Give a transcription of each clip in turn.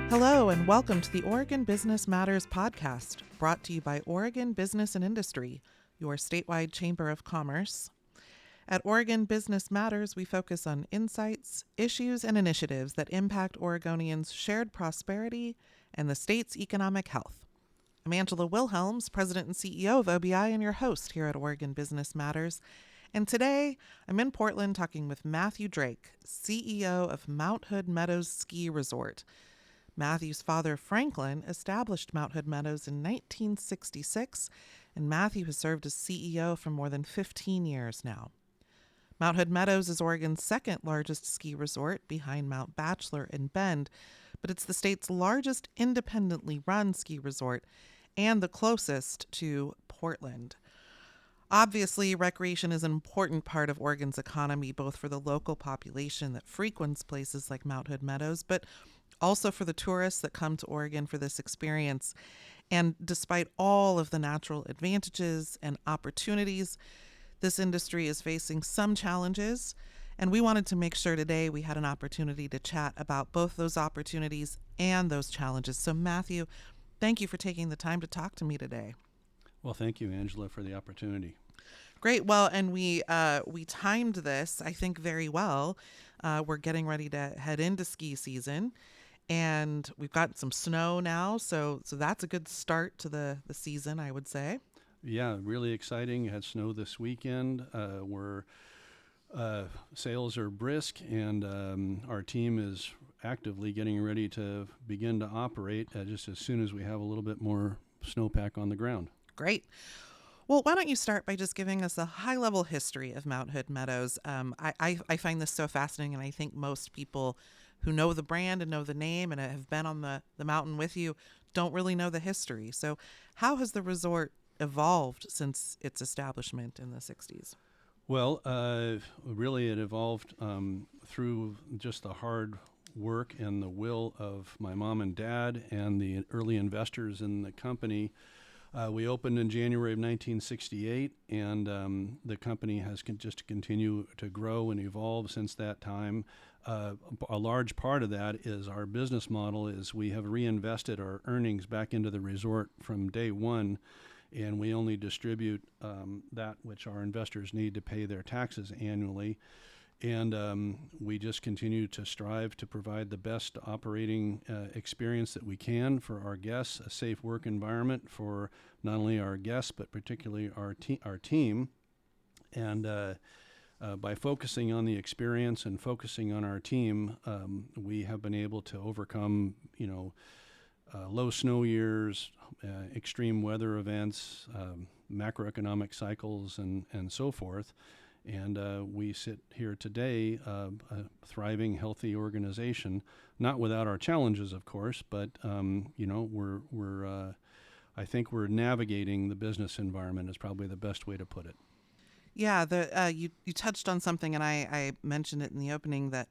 Hello, and welcome to the Oregon Business Matters podcast, brought to you by Oregon Business and Industry, your statewide chamber of commerce. At Oregon Business Matters, we focus on insights, issues, and initiatives that impact Oregonians' shared prosperity and the state's economic health. I'm Angela Wilhelms, President and CEO of OBI, and your host here at Oregon Business Matters. And today, I'm in Portland talking with Matthew Drake, CEO of Mount Hood Meadows Ski Resort. Matthew's father, Franklin, established Mount Hood Meadows in 1966, and Matthew has served as CEO for more than 15 years now. Mount Hood Meadows is Oregon's second largest ski resort behind Mount Bachelor and Bend, but it's the state's largest independently run ski resort and the closest to Portland. Obviously, recreation is an important part of Oregon's economy, both for the local population that frequents places like Mount Hood Meadows, but also for the tourists that come to Oregon for this experience. And despite all of the natural advantages and opportunities, this industry is facing some challenges. And we wanted to make sure today we had an opportunity to chat about both those opportunities and those challenges. So Matthew, thank you for taking the time to talk to me today. Well, thank you, Angela, for the opportunity. Great. Well, and we timed this, I think, very well. We're getting ready to head into ski season. And we've got some snow now, so that's a good start to the season, I would say. Yeah, really exciting. Had snow this weekend. Sales are brisk, and our team is actively getting ready to begin to operate just as soon as we have a little bit more snowpack on the ground. Great. Well, why don't you start by just giving us a high-level history of Mount Hood Meadows? I find this so fascinating, and I think most people who know the brand and know the name and have been on the mountain with you don't really know the history. So how has the resort evolved since its establishment in the 60s? Well, really it evolved through just the hard work and the will of my mom and dad and the early investors in the company. We opened in January of 1968, and the company has just continued to grow and evolve since that time. A large part of that is our business model is we have reinvested our earnings back into the resort from day one, and we only distribute that which our investors need to pay their taxes annually. And we just continue to strive to provide the best operating experience that we can for our guests, a safe work environment for not only our guests, but particularly our team. And by focusing on the experience and focusing on our team, we have been able to overcome, low snow years, extreme weather events, macroeconomic cycles, and so forth. And we sit here today, a thriving, healthy organization, not without our challenges, of course, but I think we're navigating the business environment is probably the best way to put it. Yeah, you touched on something, and I mentioned it in the opening that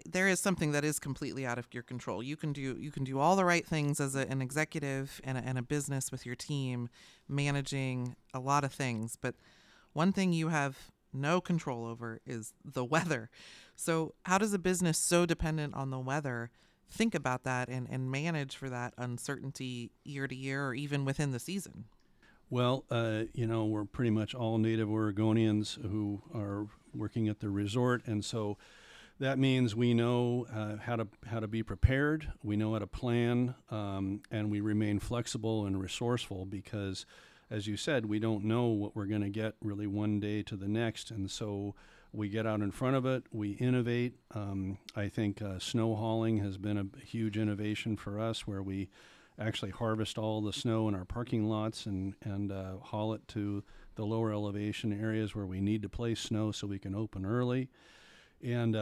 there is something that is completely out of your control. You can do all the right things as an executive and a business with your team, managing a lot of things, but one thing you have no control over is the weather. So how does a business so dependent on the weather think about that and manage for that uncertainty year to year or even within the season? Well, we're pretty much all native Oregonians who are working at the resort, and so that means we know how to be prepared, we know how to plan, and we remain flexible and resourceful because, as you said, we don't know what we're going to get really one day to the next, and so we get out in front of it, we innovate. I think snow hauling has been a huge innovation for us, where we actually harvest all the snow in our parking lots and haul it to the lower elevation areas where we need to place snow so we can open early. And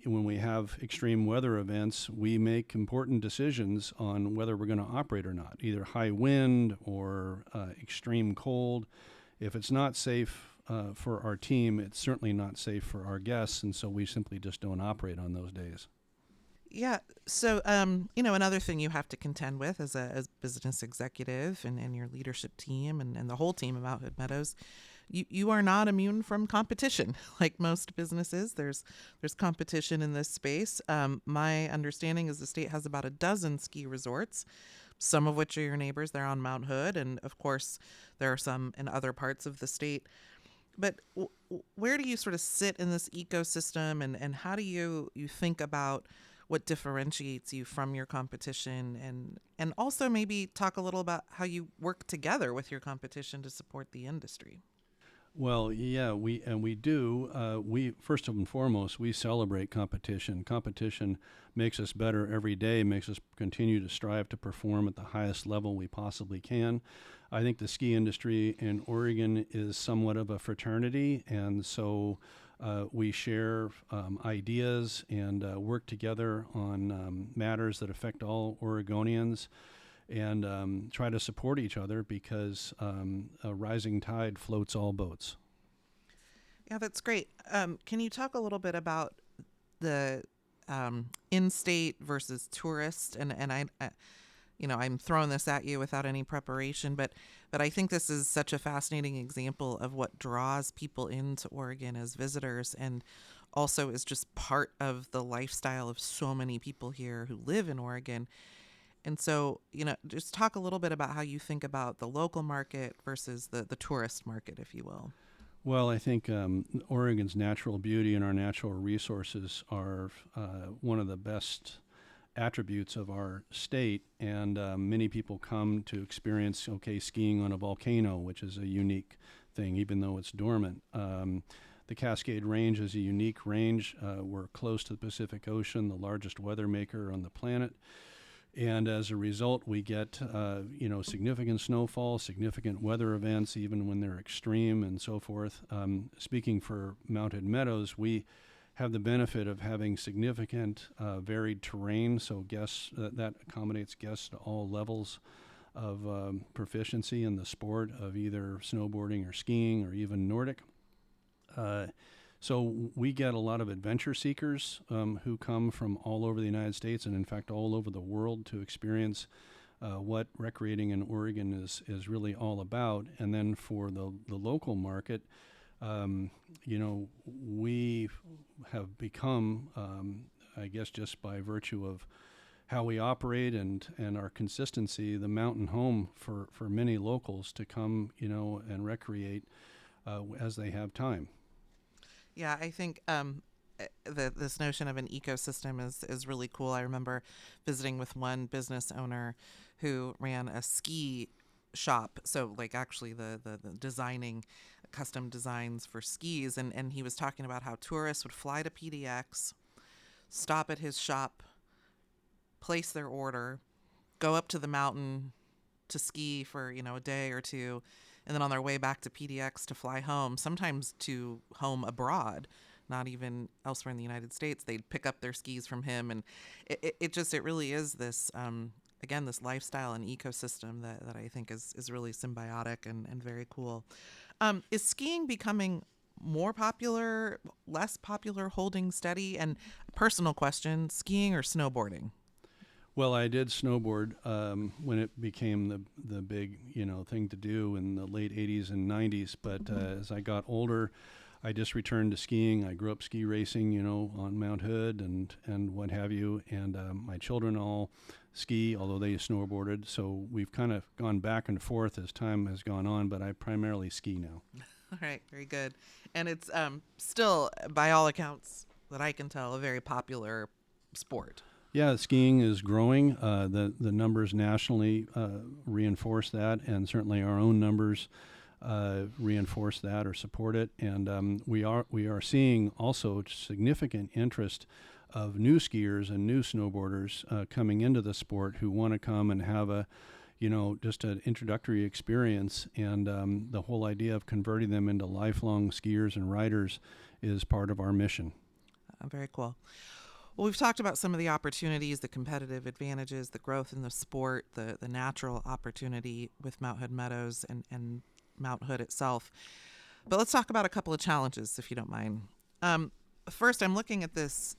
when we have extreme weather events, we make important decisions on whether we're going to operate or not, either high wind or extreme cold. If it's not safe for our team, it's certainly not safe for our guests, and so we simply just don't operate on those days. Yeah. So, another thing you have to contend with as a business executive and your leadership team and the whole team of Mount Hood Meadows, you are not immune from competition. Like most businesses, there's competition in this space. My understanding is the state has about a dozen ski resorts, some of which are your neighbors. They're on Mount Hood, and of course, there are some in other parts of the state. But where do you sort of sit in this ecosystem, and how do you think about what differentiates you from your competition, and also maybe talk a little about how you work together with your competition to support the industry? Well, yeah, we do. We first and foremost we celebrate competition. Competition makes us better every day. Makes us continue to strive to perform at the highest level we possibly can. I think the ski industry in Oregon is somewhat of a fraternity, and so we share ideas and work together on matters that affect all Oregonians, and try to support each other because a rising tide floats all boats. Yeah, that's great. Can you talk a little bit about the in-state versus tourist? And I'm throwing this at you without any preparation, but I think this is such a fascinating example of what draws people into Oregon as visitors, and also is just part of the lifestyle of so many people here who live in Oregon. And so, just talk a little bit about how you think about the local market versus the tourist market, if you will. Well, I think Oregon's natural beauty and our natural resources are one of the best attributes of our state, and many people come to experience, skiing on a volcano, which is a unique thing, even though it's dormant. The Cascade Range is a unique range. We're close to the Pacific Ocean, the largest weather maker on the planet. And as a result, we get, significant snowfall, significant weather events, even when they're extreme and so forth. Speaking for Mountain Meadows, we have the benefit of having significant varied terrain, so guests that accommodates guests to all levels of proficiency in the sport of either snowboarding or skiing or even Nordic. So we get a lot of adventure seekers who come from all over the United States and, in fact, all over the world to experience what recreating in Oregon is really all about. And then for the local market, we have become, I guess, just by virtue of how we operate and our consistency, the mountain home for many locals to come, and recreate as they have time. Yeah, I think this notion of an ecosystem is really cool. I remember visiting with one business owner who ran a ski shop. So, like, actually the designing custom designs for skis. And he was talking about how tourists would fly to PDX, stop at his shop, place their order, go up to the mountain to ski for, a day or two, and then on their way back to PDX to fly home, sometimes to home abroad, not even elsewhere in the United States. They'd pick up their skis from him. And it really is this, again, this lifestyle and ecosystem that I think is really symbiotic and very cool. Is skiing becoming more popular, less popular, holding steady? And personal question, skiing or snowboarding? Well, I did snowboard when it became the big thing to do in the late 80s and 90s. But as I got older, I just returned to skiing. I grew up ski racing, on Mount Hood and what have you. And my children all ski, although they snowboarded. So we've kind of gone back and forth as time has gone on. But I primarily ski now. All right, very good. And it's still, by all accounts that I can tell, a very popular sport. Yeah, skiing is growing. The numbers nationally reinforce that, and certainly our own numbers reinforce that or support it. And we are seeing also significant interest of new skiers and new snowboarders coming into the sport who want to come and have a just an introductory experience. And the whole idea of converting them into lifelong skiers and riders is part of our mission. Very cool. Well, we've talked about some of the opportunities, the competitive advantages, the growth in the sport, the natural opportunity with Mount Hood Meadows and Mount Hood itself. But let's talk about a couple of challenges, if you don't mind. First, I'm looking at this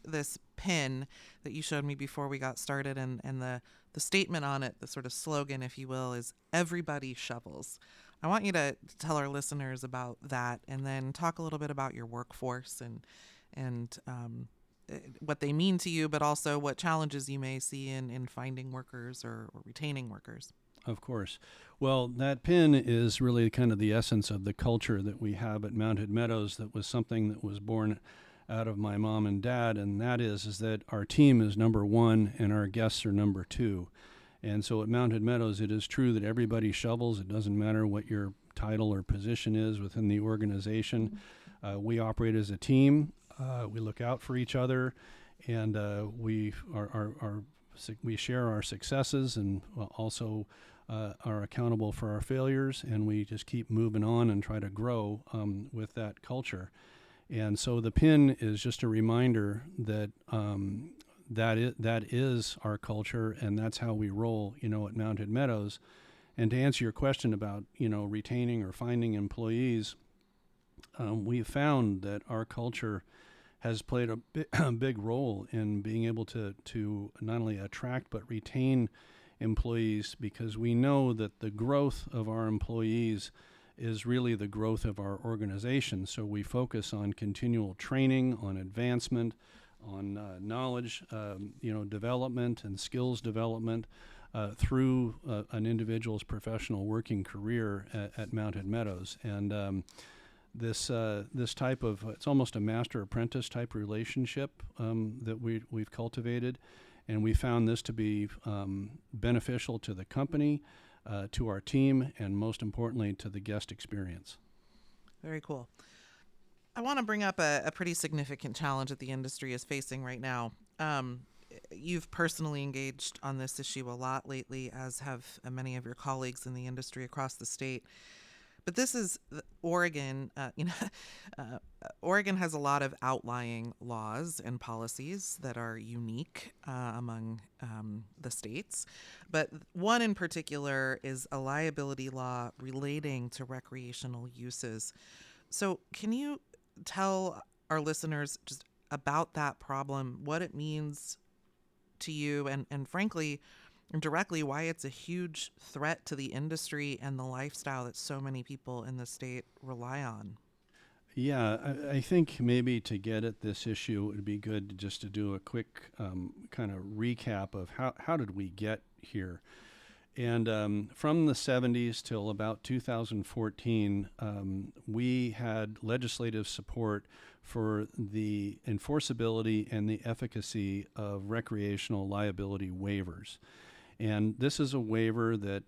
pin that you showed me before we got started, and the statement on it, the sort of slogan, if you will, is "Everybody shovels." I want you to tell our listeners about that, and then talk a little bit about your workforce and what they mean to you, but also what challenges you may see in finding workers or retaining workers. Of course. Well, that pin is really kind of the essence of the culture that we have at Mounted Meadows. That was something that was born out of my mom and dad, and that is that our team is number one and our guests are number two. And so at Mounted Meadows, it is true that everybody shovels. It doesn't matter what your title or position is within the organization. We operate as a team. We look out for each other, and we share our successes, and also are accountable for our failures. And we just keep moving on and try to grow with that culture. And so the pin is just a reminder that that is our culture, and that's how we roll, at Mounted Meadows. And to answer your question about, retaining or finding employees, we found that our culture has played a big role in being able to not only attract but retain employees, because we know that the growth of our employees is really the growth of our organization. So we focus on continual training, on advancement, on knowledge, development and skills development through an individual's professional working career at Mounted Meadows. And this type of, it's almost a master-apprentice type relationship that we've cultivated, and we found this to be beneficial to the company, to our team, and most importantly, to the guest experience. Very cool. I want to bring up a pretty significant challenge that the industry is facing right now. You've personally engaged on this issue a lot lately, as have many of your colleagues in the industry across the state. But this is Oregon. Oregon has a lot of outlying laws and policies that are unique among the states. But one in particular is a liability law relating to recreational uses. So can you tell our listeners just about that problem, what it means to you, and frankly, directly why it's a huge threat to the industry and the lifestyle that so many people in the state rely on? Yeah, I think maybe to get at this issue, it would be good just to do a quick kind of recap of how did we get here. And from the 70s till about 2014, we had legislative support for the enforceability and the efficacy of recreational liability waivers. And this is a waiver that,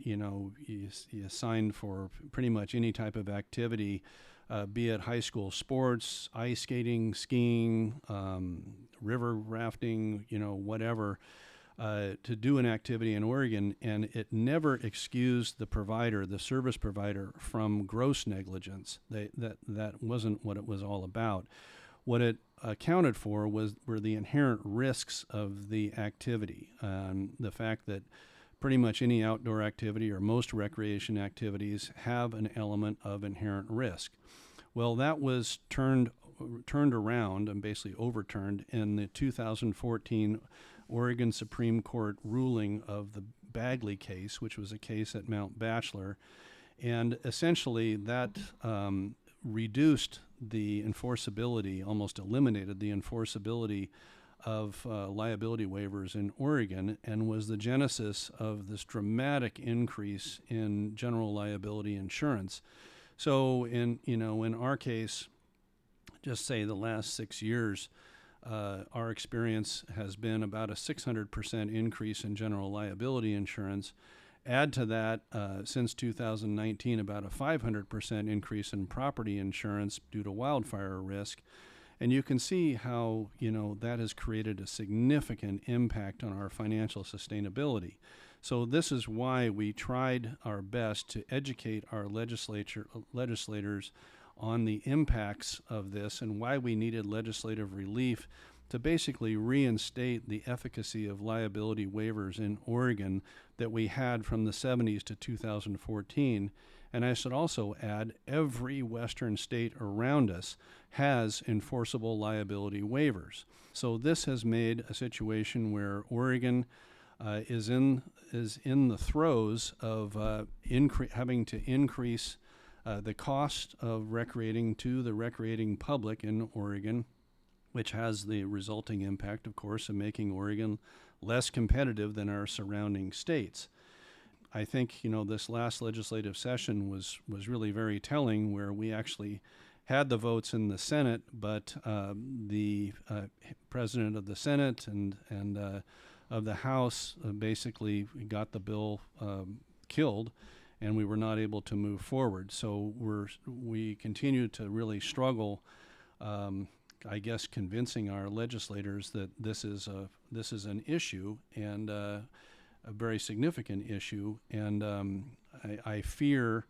you sign for pretty much any type of activity, be it high school sports, ice skating, skiing, river rafting, whatever, to do an activity in Oregon. And it never excused the service provider, from gross negligence. That wasn't what it was all about. What it accounted for were the inherent risks of the activity. The fact that pretty much any outdoor activity, or most recreation activities, have an element of inherent risk. Well, that was turned around and basically overturned in the 2014 Oregon Supreme Court ruling of the Bagley case, which was a case at Mount Bachelor. And essentially that reduced the enforceability, almost eliminated the enforceability of liability waivers in Oregon, and was the genesis of this dramatic increase in general liability insurance. So in our case, just say the last 6 years, our experience has been about a 600% increase in general liability insurance. Add to that, since 2019, about a 500% increase in property insurance due to wildfire risk. And you can see how, that has created a significant impact on our financial sustainability. So this is why we tried our best to educate our legislators on the impacts of this, and why we needed legislative relief to basically reinstate the efficacy of liability waivers in Oregon that we had from the 70s to 2014. And I should also add, every Western state around us has enforceable liability waivers. So this has made a situation where Oregon is in the throes of having to increase the cost of recreating to the recreating public in Oregon, which has the resulting impact, of course, of making Oregon less competitive than our surrounding states. I think, this last legislative session was really very telling, where we actually had the votes in the Senate, but the president of the Senate and of the House basically got the bill killed, and we were not able to move forward. So we continue to really struggle, I guess, convincing our legislators that this is an issue, and a very significant issue. And I fear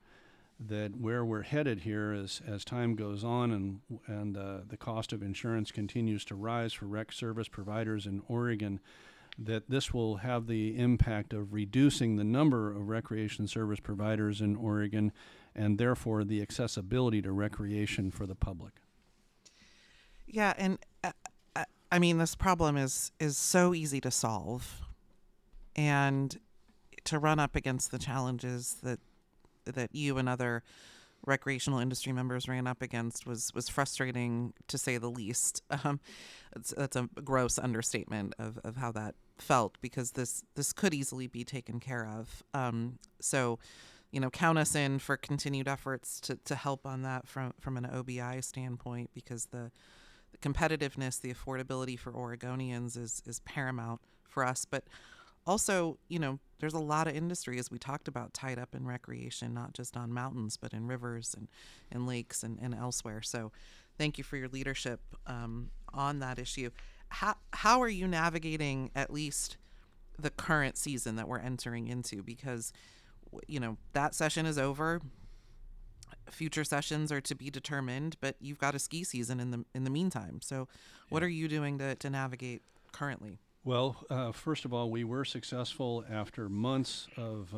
that where we're headed here as time goes on and the cost of insurance continues to rise for rec service providers in Oregon, that this will have the impact of reducing the number of recreation service providers in Oregon, and therefore the accessibility to recreation for the public. Yeah, and I mean, this problem is so easy to solve, and to run up against the challenges that you and other recreational industry members ran up against was frustrating, to say the least. That's a gross understatement of how that felt, because this could easily be taken care of. So, count us in for continued efforts to help on that from an OBI standpoint, because the competitiveness, the affordability for Oregonians is paramount for us. But also, there's a lot of industry, as we talked about, tied up in recreation, not just on mountains, but in rivers and lakes and elsewhere. So thank you for your leadership on that issue. How are you navigating at least the current season that we're entering into? Because, that session is over. Future sessions are to be determined, but you've got a ski season in the meantime. So what are you doing to navigate currently? Well, first of all, we were successful after months of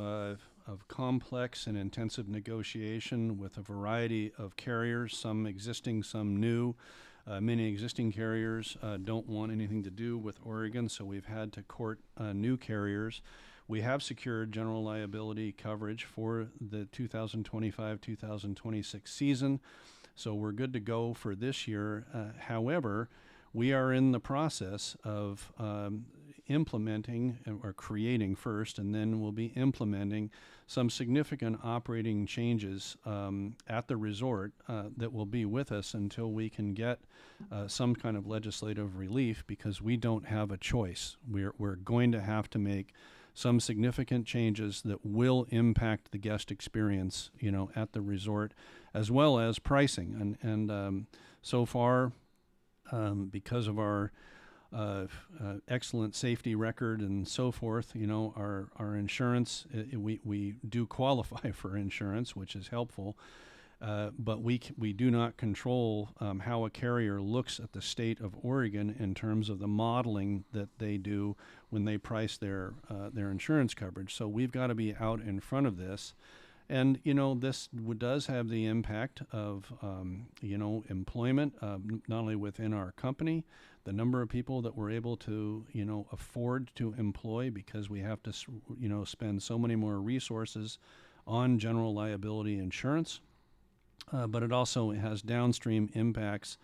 complex and intensive negotiation with a variety of carriers, some existing, some new. Many existing carriers don't want anything to do with Oregon, so we've had to court new carriers. We have secured general liability coverage for the 2025-2026 season, so we're good to go for this year. However, we are in the process of implementing, or creating first, and then we'll be implementing some significant operating changes at the resort that will be with us until we can get some kind of legislative relief, because we don't have a choice. We're going to have to make some significant changes that will impact the guest experience, at the resort, as well as pricing. And so far, because of our excellent safety record and so forth, our insurance, we do qualify for insurance, which is helpful. But we do not control how a carrier looks at the state of Oregon in terms of the modeling that they do when they price their insurance coverage. So we've got to be out in front of this. And, this does have the impact of, employment, not only within our company, the number of people that we're able to, afford to employ, because we have to, spend so many more resources on general liability insurance. But it also has downstream impacts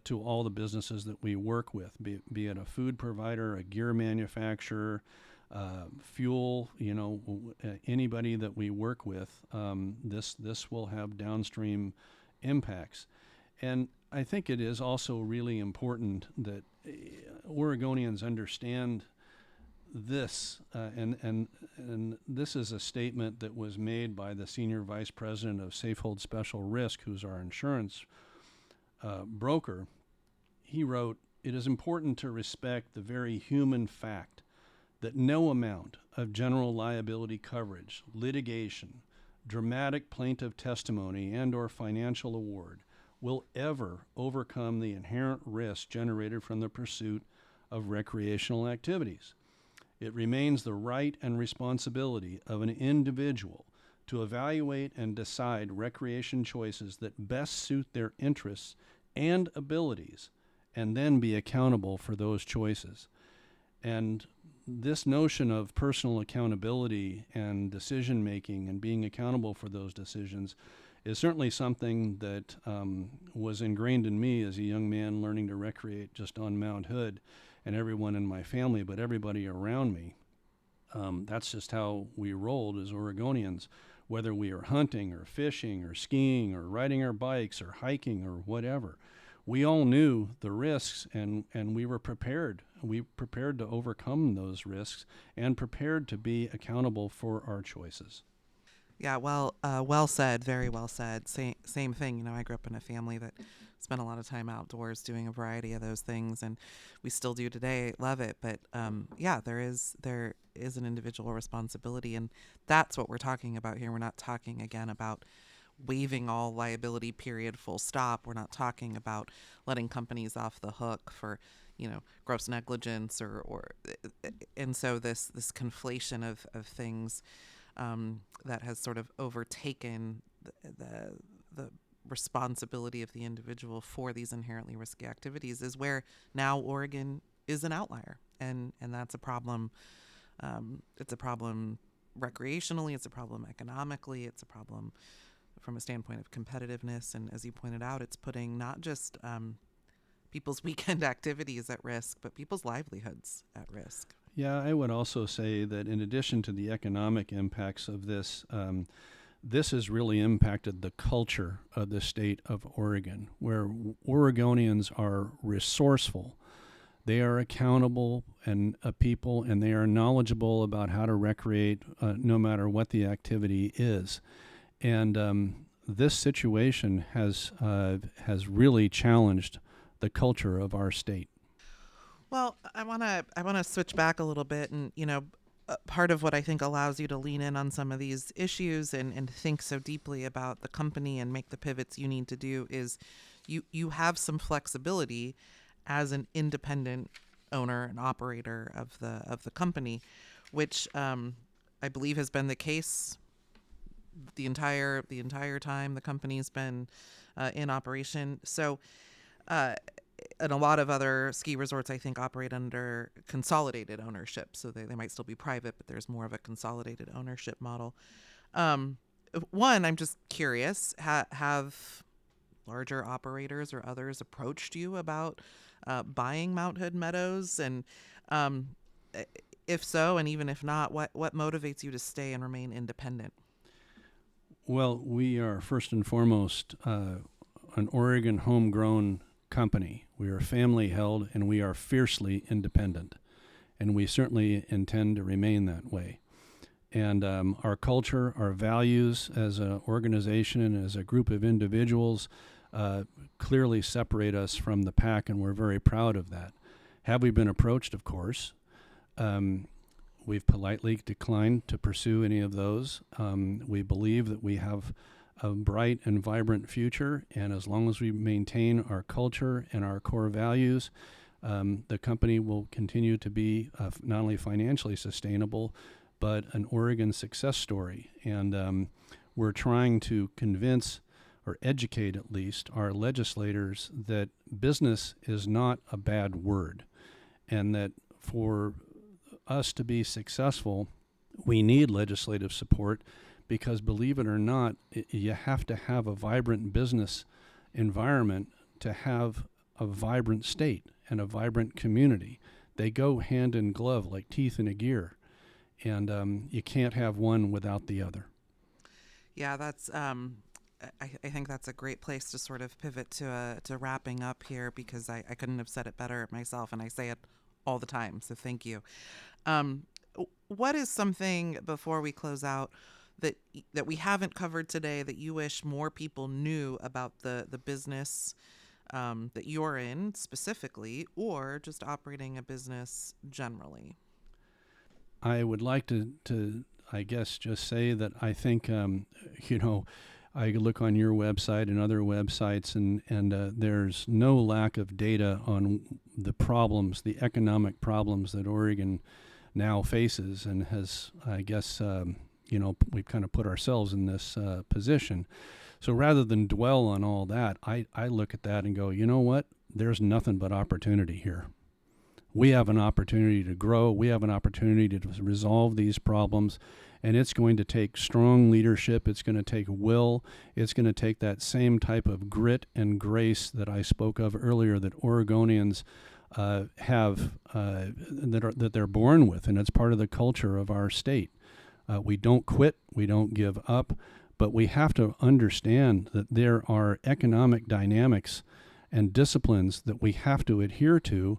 to all the businesses that we work with, be it a food provider, a gear manufacturer, fuel, anybody that we work with. This will have downstream impacts. And I think it is also really important that Oregonians understand this, and this is a statement that was made by the Senior Vice President of Safehold Special Risk, who's our insurance broker. He wrote, "It is important to respect the very human fact that no amount of general liability coverage, litigation, dramatic plaintiff testimony, and or financial award will ever overcome the inherent risk generated from the pursuit of recreational activities. It remains the right and responsibility of an individual to evaluate and decide recreation choices that best suit their interests and abilities, and then be accountable for those choices." And this notion of personal accountability and decision making and being accountable for those decisions is certainly something that was ingrained in me as a young man learning to recreate just on Mount Hood, and everyone in my family, but everybody around me. That's just how we rolled as Oregonians, whether we are hunting or fishing or skiing or riding our bikes or hiking or whatever. We all knew the risks, and we were prepared. We prepared to overcome those risks and prepared to be accountable for our choices. Yeah, well said. Very well said. Same thing. You know, I grew up in a family that spent a lot of time outdoors doing a variety of those things, and we still do today. Love it. But yeah, there is an individual responsibility, and that's what we're talking about here. We're not talking again about waiving all liability, period, full stop. We're not talking about letting companies off the hook for, gross negligence and so this conflation of things that has sort of overtaken the responsibility of the individual for these inherently risky activities is where now Oregon is an outlier, and that's a problem. It's a problem recreationally, it's a problem economically, it's a problem from a standpoint of competitiveness, and as you pointed out, it's putting not just people's weekend activities at risk, but people's livelihoods at risk. Yeah, I would also say that in addition to the economic impacts of this, this has really impacted the culture of the state of Oregon, where Oregonians are resourceful. They are accountable and people, and they are knowledgeable about how to recreate no matter what the activity is. And this situation has really challenged the culture of our state. Well, I want to switch back a little bit, and part of what I think allows you to lean in on some of these issues and think so deeply about the company and make the pivots you need to do is you have some flexibility as an independent owner and operator of the company, which I believe has been the case the entire time the company's been in operation. So, and a lot of other ski resorts, I think, operate under consolidated ownership. So they might still be private, but there's more of a consolidated ownership model. One, I'm just curious, have larger operators or others approached you about buying Mount Hood Meadows? And if so, and even if not, what motivates you to stay and remain independent? Well, we are first and foremost an Oregon homegrown company. We are family held, and we are fiercely independent, and we certainly intend to remain that way. And our culture, our values as an organization and as a group of individuals clearly separate us from the pack, and we're very proud of that. Have we been approached? Of course. We've politely declined to pursue any of those. We believe that we have a bright and vibrant future, and as long as we maintain our culture and our core values, the company will continue to be not only financially sustainable, but an Oregon success story. And we're trying to convince or educate at least our legislators that business is not a bad word, and that for us to be successful, we need legislative support because, believe it or not, you have to have a vibrant business environment to have a vibrant state and a vibrant community. They go hand in glove like teeth in a gear, and you can't have one without the other. Yeah, that's. I think that's a great place to sort of pivot to wrapping up here, because I couldn't have said it better myself, and I say it all the time. So thank you. What is something, before we close out, that we haven't covered today that you wish more people knew about the business that you're in specifically, or just operating a business generally? I would like to I guess, just say that I think, I look on your website and other websites, and there's no lack of data on the problems, the economic problems that Oregon now faces, and has, I guess, we've kind of put ourselves in this position. So rather than dwell on all that, I look at that and go, you know what? There's nothing but opportunity here. we have an opportunity to grow. We have an opportunity to resolve these problems. And it's going to take strong leadership. It's going to take will. It's going to take that same type of grit and grace that I spoke of earlier that Oregonians have, that they're born with, and it's part of the culture of our state. We don't quit. We don't give up. But we have to understand that there are economic dynamics and disciplines that we have to adhere to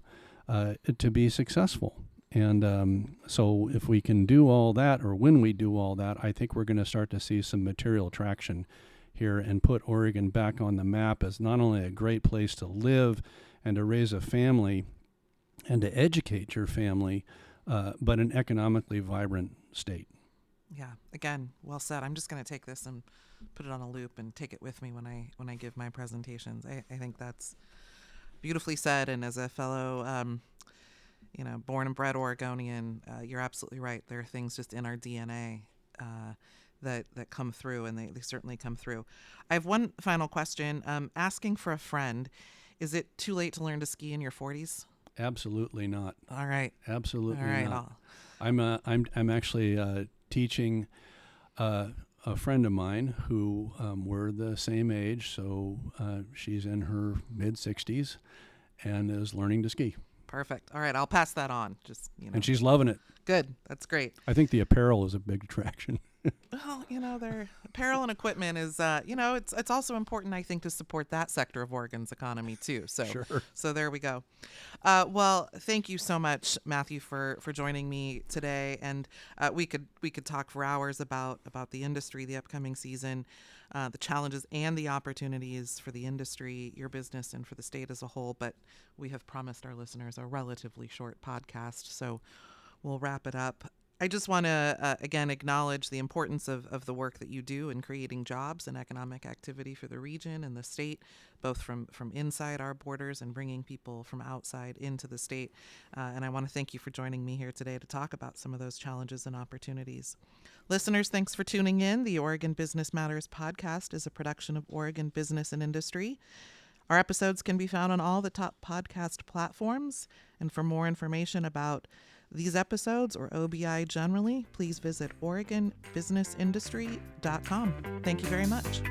be successful. And so if we can do all that, or when we do all that, I think we're going to start to see some material traction here and put Oregon back on the map as not only a great place to live and to raise a family and to educate your family, but an economically vibrant state. Yeah, again, well said. I'm just going to take this and put it on a loop and take it with me when I give my presentations. I think that's beautifully said. And as a fellow, born and bred Oregonian, you're absolutely right. There are things just in our DNA that come through, and they certainly come through. I have one final question. Asking for a friend, is it too late to learn to ski in your 40s? Absolutely not. All right. Absolutely All right. not. I'm actually teaching a friend of mine who we're the same age, so she's in her mid-60s and is learning to ski. Perfect. All right, I'll pass that on. And she's loving it. Good. That's great. I think the apparel is a big attraction. Well, their apparel and equipment is, it's also important, I think, to support that sector of Oregon's economy too. So, Sure. So there we go. Well, thank you so much, Matthew, for joining me today. And we could talk for hours about the industry, the upcoming season, the challenges and the opportunities for the industry, your business, and for the state as a whole. But we have promised our listeners a relatively short podcast, so we'll wrap it up. I just want to, again, acknowledge the importance of the work that you do in creating jobs and economic activity for the region and the state, both from inside our borders and bringing people from outside into the state. And I want to thank you for joining me here today to talk about some of those challenges and opportunities. Listeners, thanks for tuning in. The Oregon Business Matters podcast is a production of Oregon Business and Industry. Our episodes can be found on all the top podcast platforms. And for more information about these episodes or OBI generally, please visit OregonBusinessIndustry.com. Thank you very much.